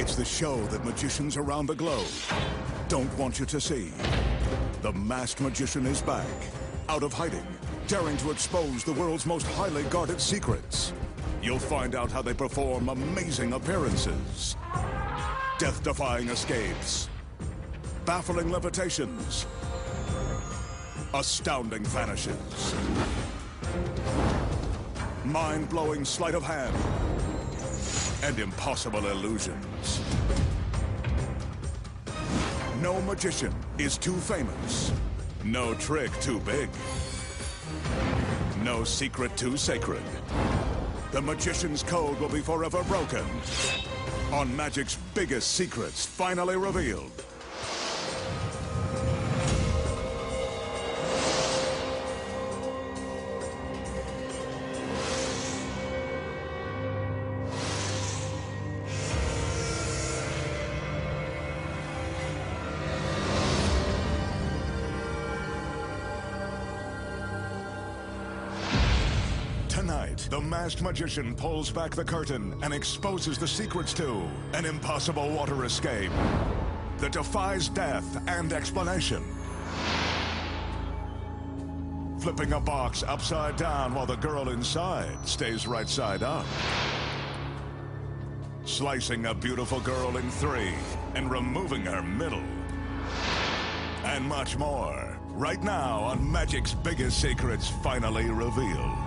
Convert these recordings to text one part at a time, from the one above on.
It's the show that magicians around the globe don't want you to see. The masked magician is back, out of hiding, daring to expose the world's most highly guarded secrets. You'll find out how they perform amazing appearances, death-defying escapes, baffling levitations, astounding vanishes, mind-blowing sleight of hand, and impossible illusions. No magician is too famous. No trick too big. No secret too sacred. The magician's code will be forever broken. On magic's biggest secrets finally revealed. Tonight, the masked magician pulls back the curtain and exposes the secrets to an impossible water escape that defies death and explanation. Flipping a box upside down while the girl inside stays right side up. Slicing a beautiful girl in three and removing her middle. And much more, right now on Magic's Biggest Secrets Finally Revealed.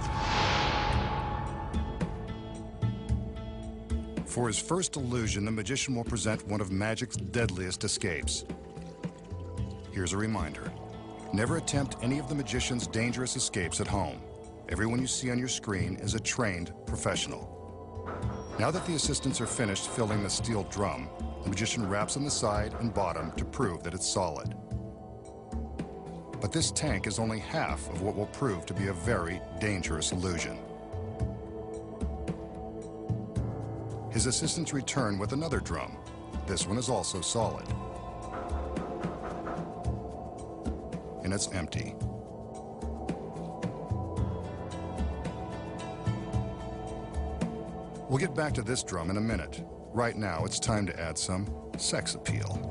For his first illusion, the magician will present one of magic's deadliest escapes. Here's a reminder. Never attempt any of the magician's dangerous escapes at home. Everyone you see on your screen is a trained professional. Now that the assistants are finished filling the steel drum, the magician raps on the side and bottom to prove that it's solid. But this tank is only half of what will prove to be a very dangerous illusion. His assistants return with another drum. This one is also solid. And it's empty. We'll get back to this drum in a minute. Right now, it's time to add some sex appeal.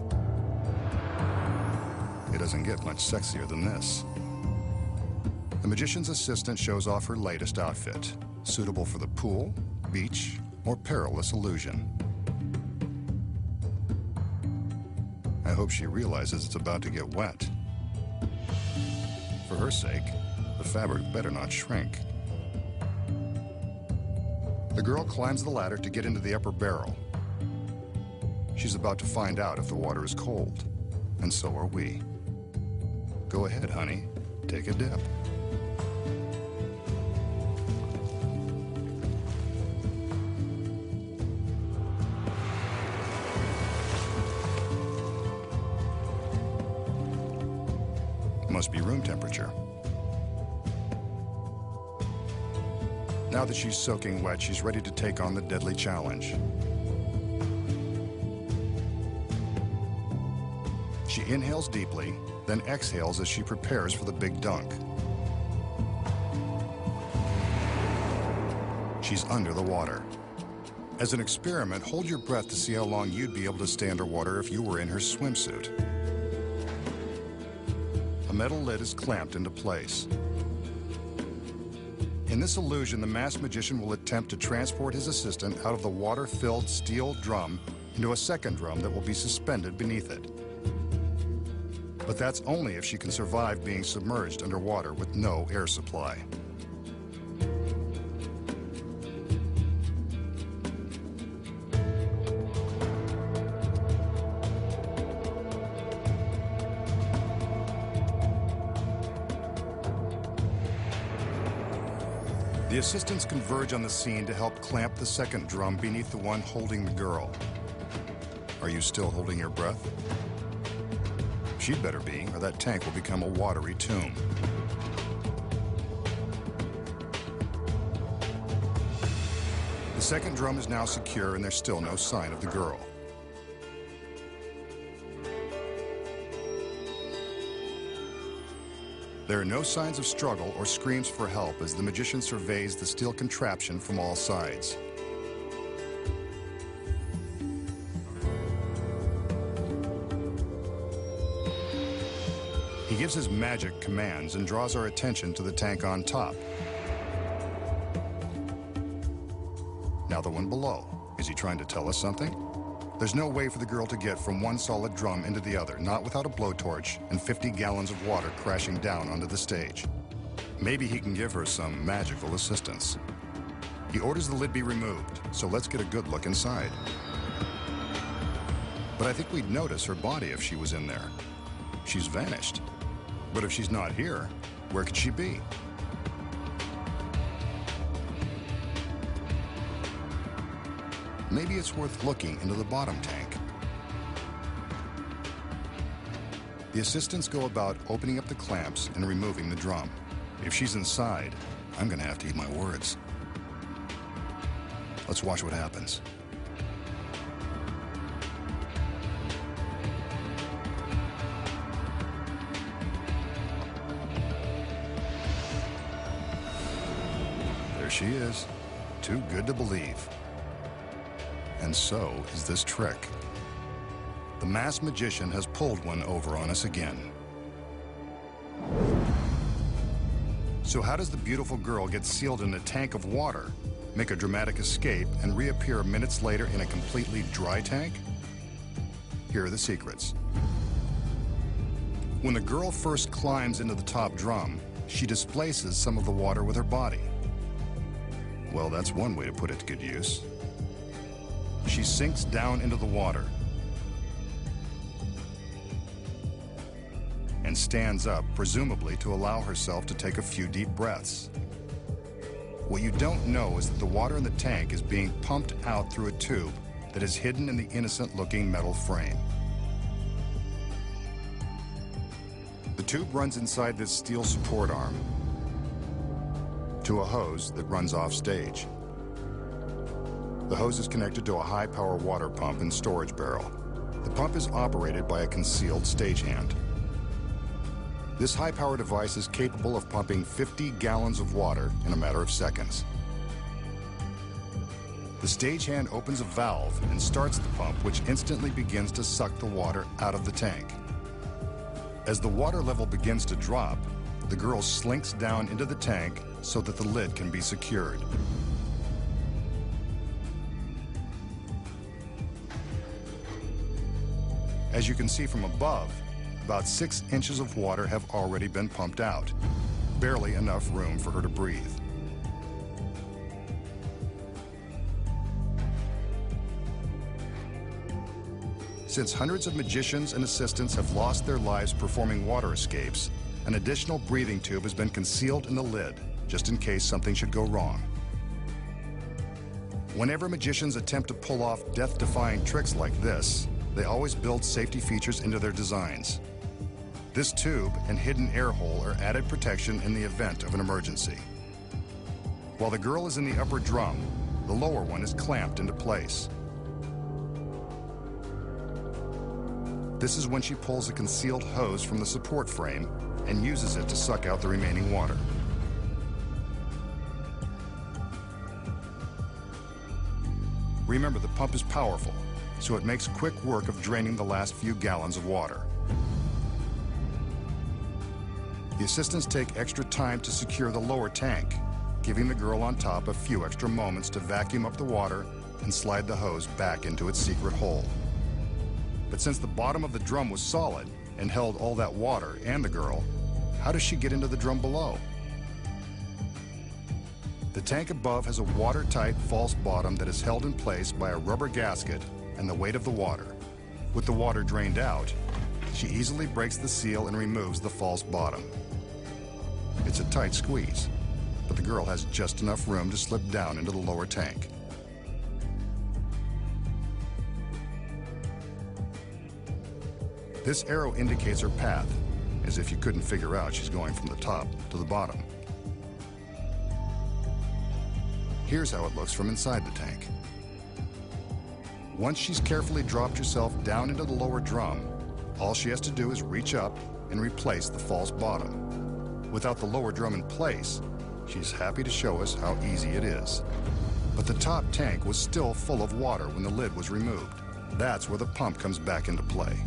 It doesn't get much sexier than this. The magician's assistant shows off her latest outfit, suitable for the pool, beach, or perilous illusion. I hope she realizes it's about to get wet. For her sake, the fabric better not shrink. The girl climbs the ladder to get into the upper barrel. She's about to find out if the water is cold, and so are we. Go ahead, honey. Take a dip. Must be room temperature. Now that she's soaking wet, she's ready to take on the deadly challenge. She inhales deeply, then exhales as she prepares for the big dunk. She's under the water. As an experiment, hold your breath to see how long you'd be able to stay underwater if you were in her swimsuit. A metal lid is clamped into place. In this illusion, the masked magician will attempt to transport his assistant out of the water-filled steel drum into a second drum that will be suspended beneath it. But that's only if she can survive being submerged underwater with no air supply. The assistants converge on the scene to help clamp the second drum beneath the one holding the girl. Are you still holding your breath? She'd better be, or that tank will become a watery tomb. The second drum is now secure and there's still no sign of the girl. There are no signs of struggle or screams for help as the magician surveys the steel contraption from all sides. He gives his magic commands and draws our attention to the tank on top. Now the one below. Is he trying to tell us something? There's no way for the girl to get from one solid drum into the other, not without a blowtorch and 50 gallons of water crashing down onto the stage. Maybe he can give her some magical assistance. He orders the lid be removed, so let's get a good look inside. But I think we'd notice her body if she was in there. She's vanished. But if she's not here, where could she be? Maybe it's worth looking into the bottom tank. The assistants go about opening up the clamps and removing the drum. If she's inside, I'm gonna have to eat my words. Let's watch what happens. There she is, too good to believe. And so is this trick. The masked magician has pulled one over on us again. So how does the beautiful girl get sealed in a tank of water, make a dramatic escape, and reappear minutes later in a completely dry tank? Here are the secrets. When the girl first climbs into the top drum, she displaces some of the water with her body. Well, that's one way to put it to good use. She sinks down into the water and stands up, presumably to allow herself to take a few deep breaths. What you don't know is that the water in the tank is being pumped out through a tube that is hidden in the innocent-looking metal frame. The tube runs inside this steel support arm to a hose that runs off stage. The hose is connected to a high-power water pump and storage barrel. The pump is operated by a concealed stagehand. This high-power device is capable of pumping 50 gallons of water in a matter of seconds. The stagehand opens a valve and starts the pump, which instantly begins to suck the water out of the tank. As the water level begins to drop, the girl slinks down into the tank so that the lid can be secured. As you can see from above, about 6 inches of water have already been pumped out, barely enough room for her to breathe. Since hundreds of magicians and assistants have lost their lives performing water escapes, an additional breathing tube has been concealed in the lid, just in case something should go wrong. Whenever magicians attempt to pull off death-defying tricks like this, they always build safety features into their designs. This tube and hidden air hole are added protection in the event of an emergency. While the girl is in the upper drum, the lower one is clamped into place. This is when she pulls a concealed hose from the support frame and uses it to suck out the remaining water. Remember, the pump is powerful, so it makes quick work of draining the last few gallons of water. The assistants take extra time to secure the lower tank, giving the girl on top a few extra moments to vacuum up the water and slide the hose back into its secret hole. But since the bottom of the drum was solid and held all that water and the girl, how does she get into the drum below? The tank above has a watertight false bottom that is held in place by a rubber gasket and the weight of the water. With the water drained out, she easily breaks the seal and removes the false bottom. It's a tight squeeze, but the girl has just enough room to slip down into the lower tank. This arrow indicates her path, as if you couldn't figure out she's going from the top to the bottom. Here's how it looks from inside the tank. Once she's carefully dropped herself down into the lower drum, all she has to do is reach up and replace the false bottom. Without the lower drum in place, she's happy to show us how easy it is. But the top tank was still full of water when the lid was removed. That's where the pump comes back into play.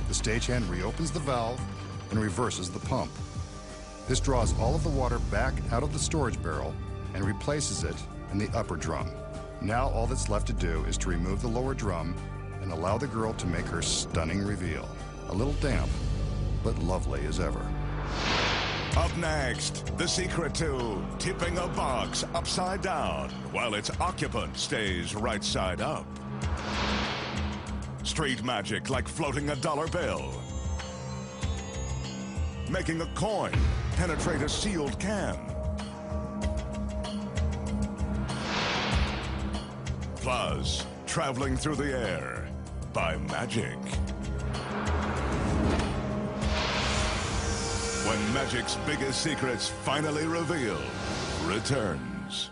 The stagehand reopens the valve and reverses the pump. This draws all of the water back out of the storage barrel and replaces it in the upper drum. Now all that's left to do is to remove the lower drum and allow the girl to make her stunning reveal. A little damp, but lovely as ever. Up next, the secret to tipping a box upside down while its occupant stays right side up. Street magic like floating a dollar bill. Making a coin penetrate a sealed can. Plus, traveling through the air by magic. When magic's biggest secrets finally revealed returns.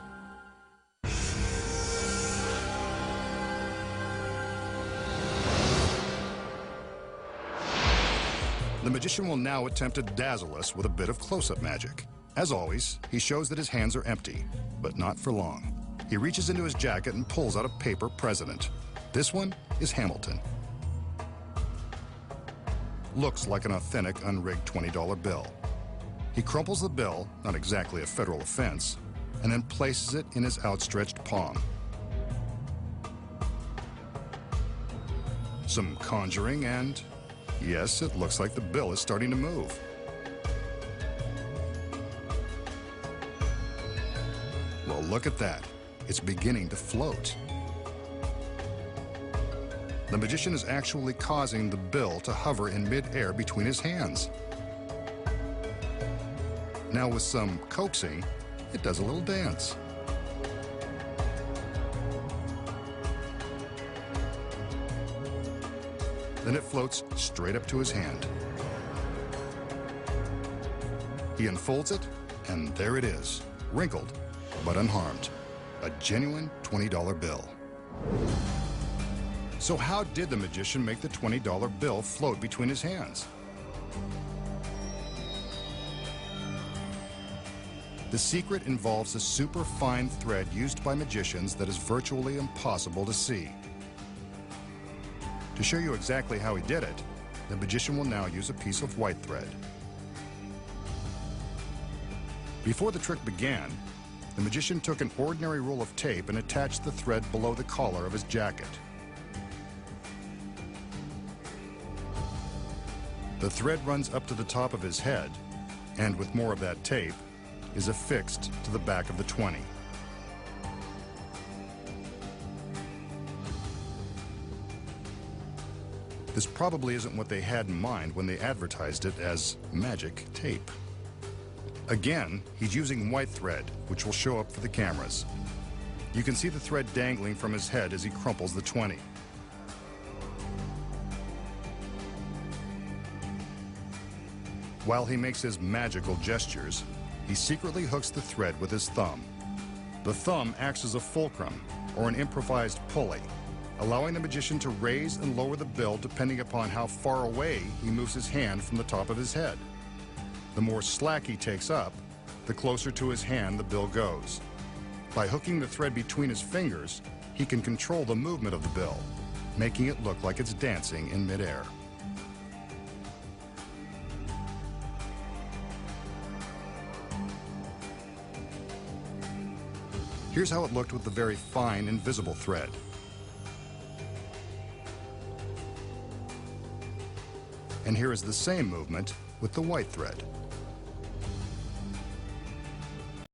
The magician will now attempt to dazzle us with a bit of close-up magic. As always, he shows that his hands are empty, but not for long. He reaches into his jacket and pulls out a paper president. This one is Hamilton. Looks like an authentic, unrigged $20 bill. He crumples the bill, not exactly a federal offense, and then places it in his outstretched palm. Some conjuring and, yes, it looks like the bill is starting to move. Well, look at that. It's beginning to float. The magician is actually causing the bill to hover in mid-air between his hands. Now with some coaxing, it does a little dance. Then it floats straight up to his hand. He unfolds it, and there it is, wrinkled but unharmed. A genuine $20 bill. So how did the magician make the $20 bill float between his hands? The secret involves a super fine thread used by magicians that is virtually impossible to see. To show you exactly how he did it, the magician will now use a piece of white thread. Before the trick began, the magician took an ordinary roll of tape and attached the thread below the collar of his jacket. The thread runs up to the top of his head, and with more of that tape, is affixed to the back of the 20. This probably isn't what they had in mind when they advertised it as magic tape. Again, he's using white thread, which will show up for the cameras. You can see the thread dangling from his head as he crumples the 20. While he makes his magical gestures, he secretly hooks the thread with his thumb. The thumb acts as a fulcrum, or an improvised pulley, allowing the magician to raise and lower the bill depending upon how far away he moves his hand from the top of his head. The more slack he takes up, the closer to his hand the bill goes. By hooking the thread between his fingers, he can control the movement of the bill, making it look like it's dancing in midair. Here's how it looked with the very fine, invisible thread. And here is the same movement with the white thread.